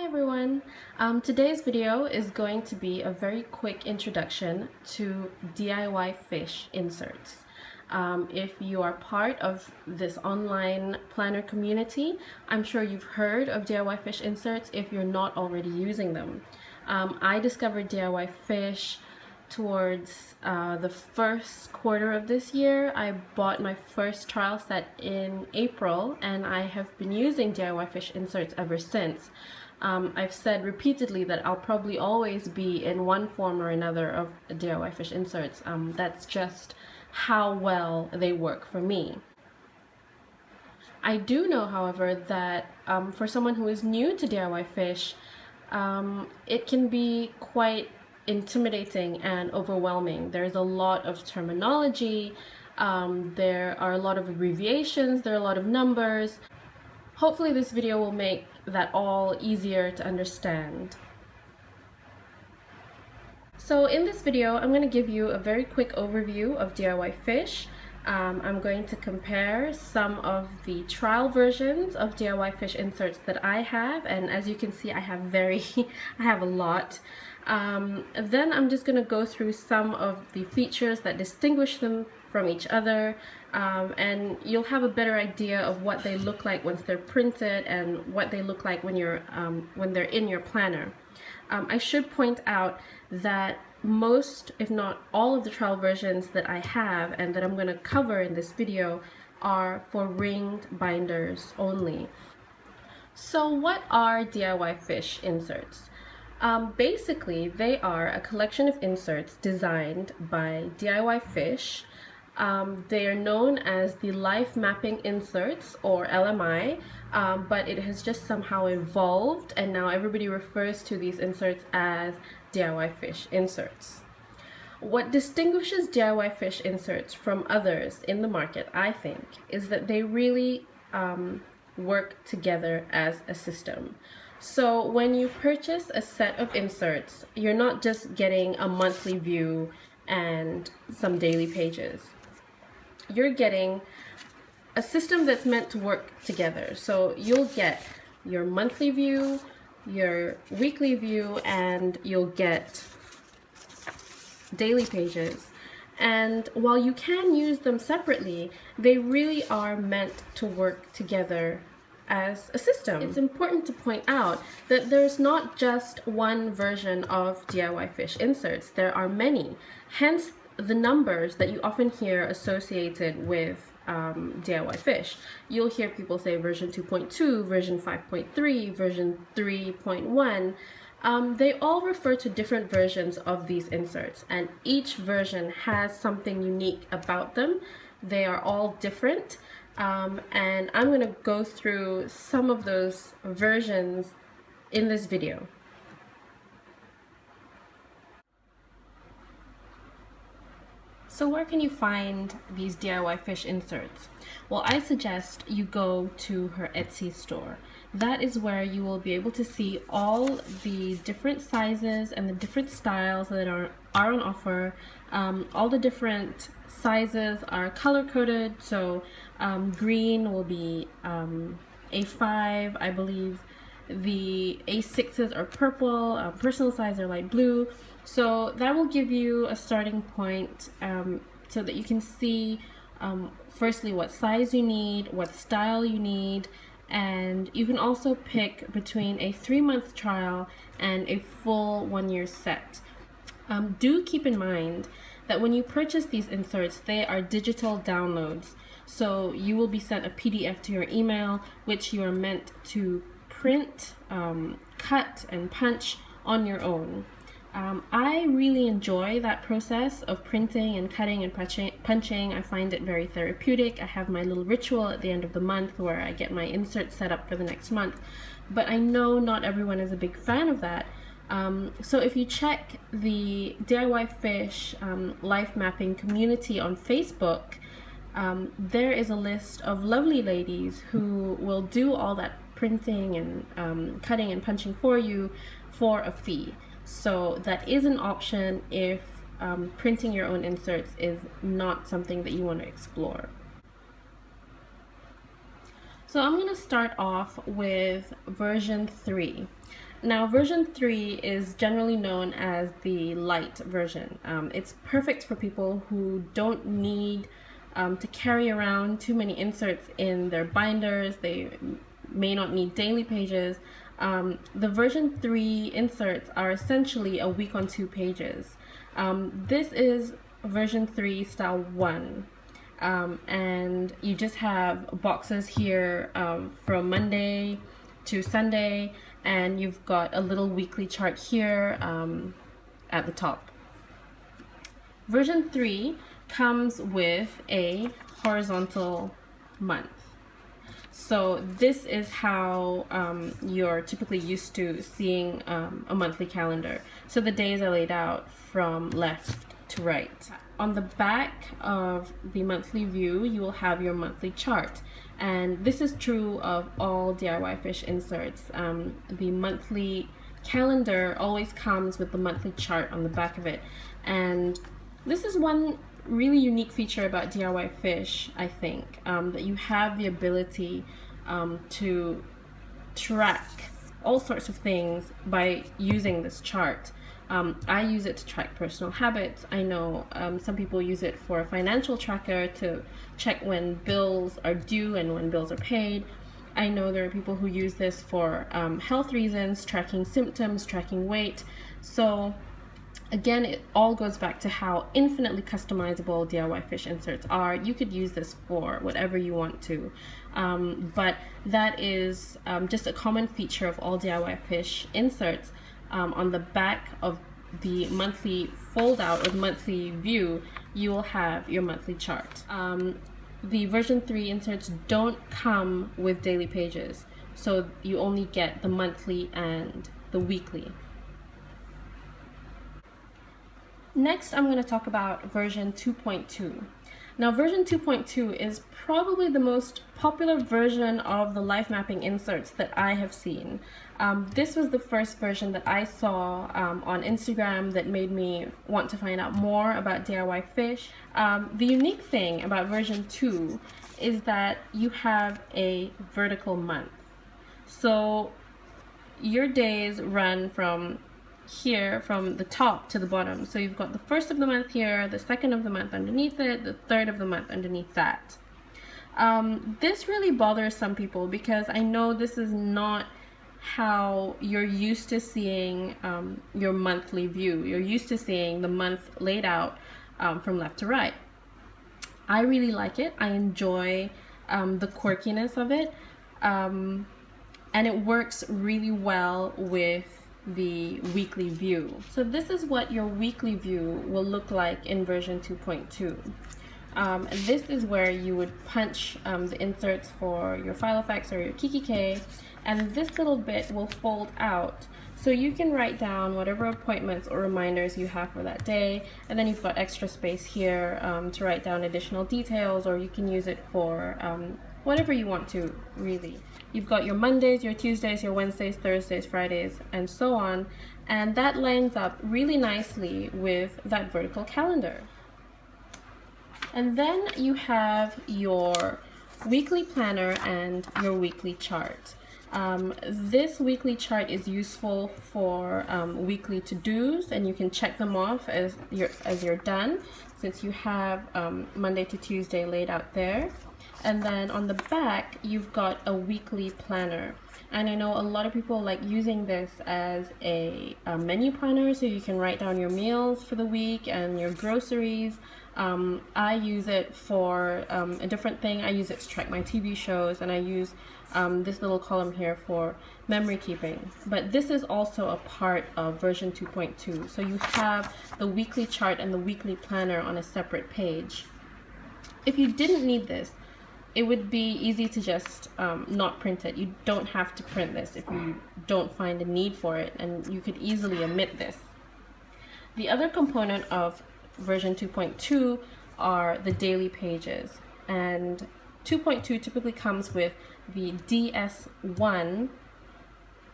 everyone. Today's video is going to be a very quick introduction to DIYFish Inserts. If you are part of this online planner community, I'm sure you've heard of DIYFish Inserts if you're not already using them. I discovered DIYFish towards the first quarter of this year. I bought my first trial set in April and I have been using DIYFish Inserts ever since. I've said repeatedly that I'll probably always be in one form or another of DIYFish Inserts. That's just how well they work for me. I do know, however, that for someone who is new to DIYFish, it can be quite intimidating and overwhelming. There's a lot of terminology, there are a lot of abbreviations, there are a lot of numbers. Hopefully this video will make that all easier to understand. So in this video, I'm going to give you a very quick overview of DIYFish. I'm going to compare some of the trial versions of DIYFish Inserts that I have, and as you can see, I have a lot. Then I'm just going to go through some of the features that distinguish them from each other, and you'll have a better idea of what they look like once they're printed and what they look like when they're in your planner. I should point out that most, if not all, of the trial versions that I have and that I'm going to cover in this video are for ringed binders only. So what are DIYFish Inserts? Basically, they are a collection of inserts designed by DIYFish. They are known as the Life Mapping Inserts, or LMI, but it has just somehow evolved and now everybody refers to these inserts as DIYFish Inserts. What distinguishes DIYFish Inserts from others in the market, I think, is that they really work together as a system. So when you purchase a set of inserts, you're not just getting a monthly view and some daily pages. You're getting a system that's meant to work together. So you'll get your monthly view, your weekly view, and you'll get daily pages. And while you can use them separately, they really are meant to work together as a system. It's important to point out that there's not just one version of DIYFish Inserts. There are many, hence the numbers that you often hear associated with DIYFish. You'll hear people say version 2.2, version 5.3, version 3.1. They all refer to different versions of these inserts, and each version has something unique about them. They are all different. And I'm going to go through some of those versions in this video. So where can you find these DIYFish inserts? Well, I suggest you go to her Etsy store. That is where you will be able to see all the different sizes and the different styles that are on offer. All the different sizes are color-coded, so green will be A5, I believe. The A6s are purple, personal size are light blue. So that will give you a starting point so that you can see firstly what size you need, what style you need, and you can also pick between a 3-month trial and a full 1-year set. Do keep in mind that when you purchase these inserts, they are digital downloads. So you will be sent a PDF to your email, which you are meant to print, cut, and punch on your own. I really enjoy that process of printing and cutting and punching. I find it very therapeutic. I have my little ritual at the end of the month where I get my insert set up for the next month. But I know not everyone is a big fan of that. So if you check the DIYFish Life Mapping community on Facebook, there is a list of lovely ladies who will do all that printing and cutting and punching for you for a fee. So that is an option if printing your own inserts is not something that you want to explore. So I'm going to start off with version 3. Now, version 3 is generally known as the light version. It's perfect for people who don't need to carry around too many inserts in their binders. They may not need daily pages. The version 3 inserts are essentially a week on 2 pages. This is version 3 style 1. And you just have boxes here from Monday to Sunday, and you've got a little weekly chart here at the top. Version 3 comes with a horizontal month. So this is how you're typically used to seeing a monthly calendar. So the days are laid out from left to right. On the back of the monthly view, you will have your monthly chart. And this is true of all DIYFish inserts. The monthly calendar always comes with the monthly chart on the back of it. And this is one really unique feature about DIYFish, I think, that you have the ability to track all sorts of things by using this chart. I use it to track personal habits. I know some people use it for a financial tracker to check when bills are due and when bills are paid. I know there are people who use this for health reasons, tracking symptoms, tracking weight. So again, it all goes back to how infinitely customizable DIYFish inserts are. You could use this for whatever you want to. But that is just a common feature of all DIYFish inserts. On the back of the monthly fold out or the monthly view, you will have your monthly chart. The version 3 inserts don't come with daily pages, so you only get the monthly and the weekly. Next, I'm going to talk about version 2.2. Now, version 2.2 is probably the most popular version of the life mapping inserts that I have seen. This was the first version that I saw on Instagram that made me want to find out more about DIYFish. The unique thing about version 2 is that you have a vertical month. So your days run from here, from the top to the bottom. So you've got the first of the month here, the second of the month underneath it, the third of the month underneath that. This really bothers some people because I know this is not how you're used to seeing your monthly view. You're used to seeing the month laid out from left to right. I really like it. I enjoy the quirkiness of it, and it works really well with the weekly view. So this is what your weekly view will look like in version 2.2. This is where you would punch the inserts for your file effects or your KikiK, and this little bit will fold out so you can write down whatever appointments or reminders you have for that day, and then you've got extra space here to write down additional details, or you can use it for whatever you want to, really. You've got your Mondays, your Tuesdays, your Wednesdays, Thursdays, Fridays, and so on, and that lines up really nicely with that vertical calendar. And then you have your weekly planner and your weekly chart. This weekly chart is useful for weekly to-dos, and you can check them off as you're done, since you have Monday to Tuesday laid out there. And then on the back, you've got a weekly planner. And I know a lot of people like using this as a menu planner, so you can write down your meals for the week and your groceries. I use it for a different thing. I use it to track my TV shows, and I use this little column here for memory keeping. But this is also a part of version 2.2. So you have the weekly chart and the weekly planner on a separate page. If you didn't need this, it would be easy to just not print it. You don't have to print this if you don't find a need for it, and you could easily omit this. The other component of version 2.2 are the daily pages, and 2.2 typically comes with the DS1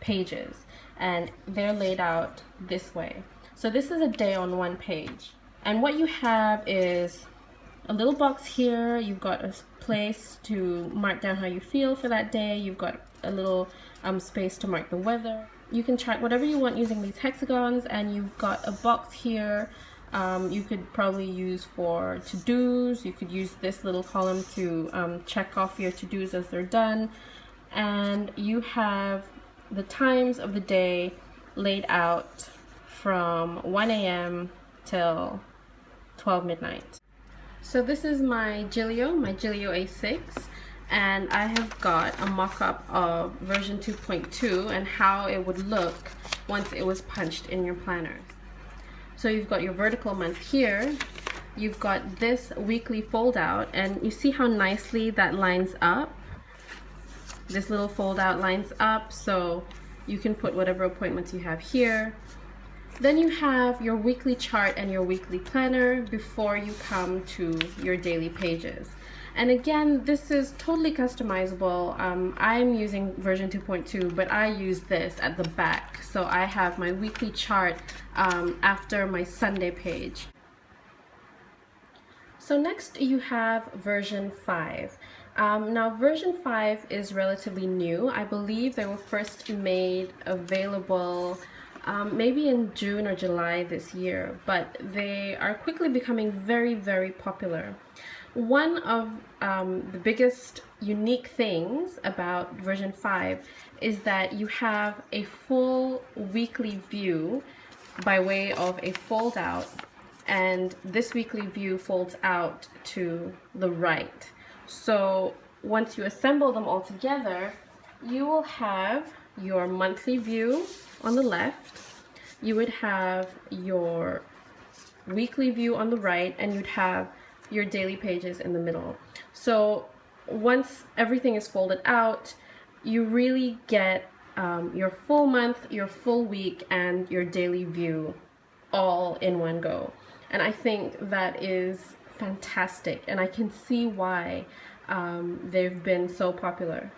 pages, and they're laid out this way. So this is a day on one page, and what you have is a little box here. You've got a place to mark down how you feel for that day. You've got a little space to mark the weather. you can track whatever you want using these hexagons, and you've got a box here. You could probably use for to-dos. You could use this little column to check off your to-dos as they're done. And you have the times of the day laid out from 1 a.m. till 12 midnight. So this is my Gillio A6, and I have got a mock-up of version 2.2 and how it would look once it was punched in your planners. So you've got your vertical month here, you've got this weekly fold out, and you see how nicely that lines up? This little fold out lines up, so you can put whatever appointments you have here. Then you have your weekly chart and your weekly planner before you come to your daily pages. And again, this is totally customizable. I'm using version 2.2, but I use this at the back. So I have my weekly chart after my Sunday page. So next you have version 5. Now version 5 is relatively new. I believe they were first made available maybe in June or July this year, but they are quickly becoming very, very popular. One of the biggest unique things about version 5 is that you have a full weekly view by way of a fold out, and this weekly view folds out to the right. So once you assemble them all together, you will have your monthly view on the left, you would have your weekly view on the right, and you'd have your daily pages in the middle. So once everything is folded out, you really get your full month, your full week, and your daily view all in one go. And I think that is fantastic, and I can see why they've been so popular.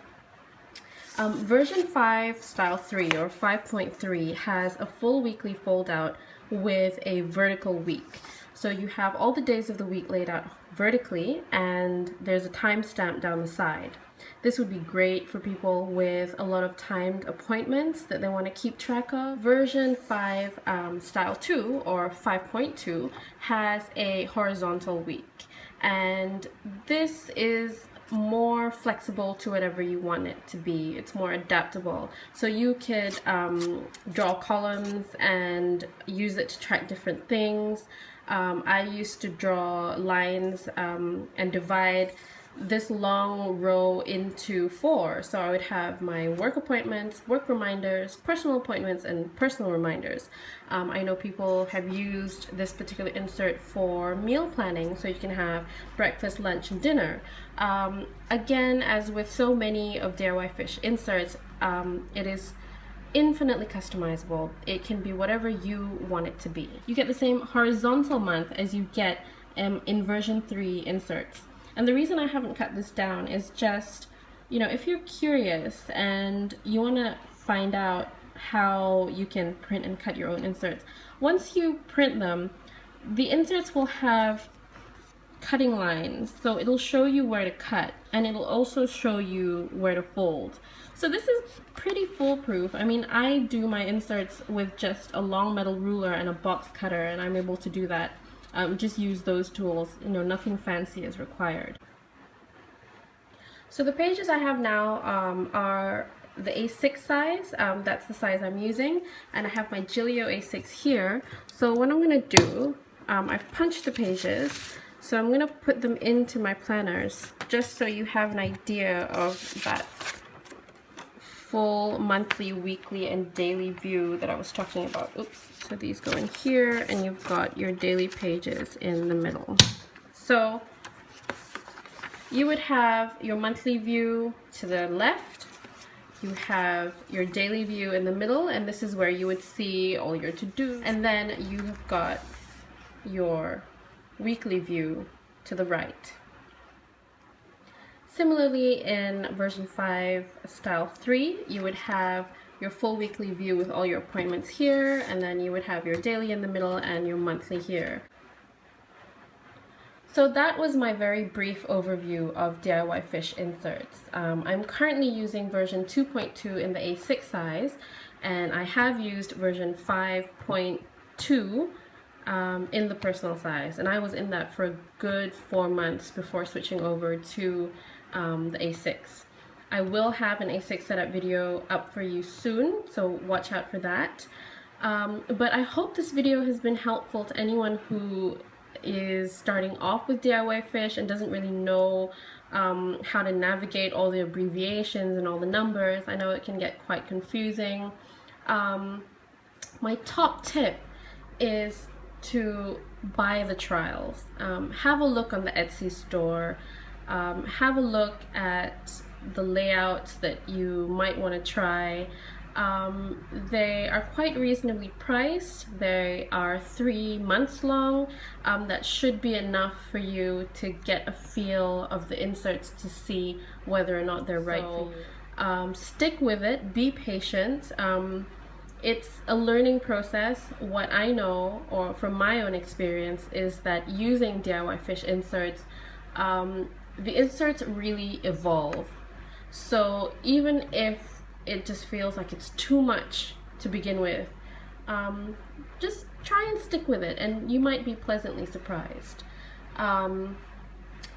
Version 5 Style 3 or 5.3 has a full weekly fold out with a vertical week. So you have all the days of the week laid out vertically, and there's a timestamp down the side. This would be great for people with a lot of timed appointments that they want to keep track of. Version 5 Style 2 or 5.2 has a horizontal week, and this is more flexible to whatever you want it to be. It's more adaptable. So you could draw columns and use it to track different things. I used to draw lines and divide this long row into 4. So I would have my work appointments, work reminders, personal appointments, and personal reminders. I know people have used this particular insert for meal planning, so you can have breakfast, lunch, and dinner. Again, as with so many of DIYFish inserts, it is infinitely customizable. It can be whatever you want it to be. You get the same horizontal month as you get in version 3 inserts. And the reason I haven't cut this down is just, you know, if you're curious and you want to find out how you can print and cut your own inserts, once you print them, the inserts will have cutting lines. So it'll show you where to cut, and it'll also show you where to fold. So this is pretty foolproof. I mean, I do my inserts with just a long metal ruler and a box cutter, and I'm able to do that. Just use those tools, you know, nothing fancy is required. So the pages I have now are the A6 size, that's the size I'm using, and I have my Gillio A6 here. So what I'm going to do, I've punched the pages, so I'm going to put them into my planners just so you have an idea of that full monthly, weekly, and daily view that I was talking about. Oops. So these go in here, and you've got your daily pages in the middle. So you would have your monthly view to the left, you have your daily view in the middle, and this is where you would see all your to-do, and then you have got your weekly view to the right. Similarly, in version 5 Style 3, you would have your full weekly view with all your appointments here, and then you would have your daily in the middle and your monthly here. So that was my very brief overview of DIYFish inserts. I'm currently using version 2.2 in the A6 size, and I have used version 5.2 in the personal size, and I was in that for a good 4 months before switching over to the A6. I will have an A6 setup video up for you soon, so watch out for that. But I hope this video has been helpful to anyone who is starting off with DIYFish and doesn't really know how to navigate all the abbreviations and all the numbers. I know it can get quite confusing. My top tip is to buy the trials. Have a look on the Etsy store. Have a look at the layouts that you might want to try. They are quite reasonably priced. They are 3 months long. That should be enough for you to get a feel of the inserts to see whether or not they're right for you. Stick with it, be patient. It's a learning process. What I know, or from my own experience, is that using DIYFish inserts, the inserts really evolve. So even if it just feels like it's too much to begin with, just try and stick with it and you might be pleasantly surprised.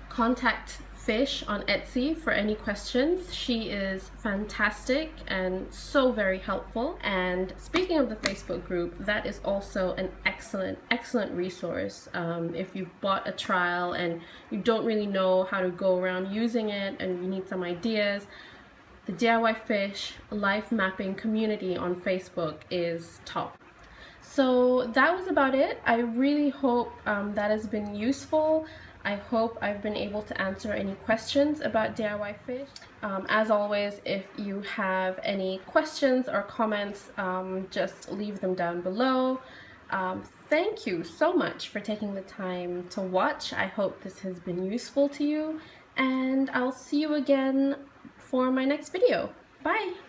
Contact Fish on Etsy for any questions. She is fantastic and so very helpful. And speaking of the Facebook group, that is also an excellent resource. If you've bought a trial and you don't really know how to go around using it and you need some ideas, the DIYFish Life Mapping community on Facebook is top. So that was about it. I really hope that has been useful. I hope I've been able to answer any questions about DIYFish. As always, if you have any questions or comments, just leave them down below. Thank you so much for taking the time to watch. I hope this has been useful to you, and I'll see you again for my next video. Bye!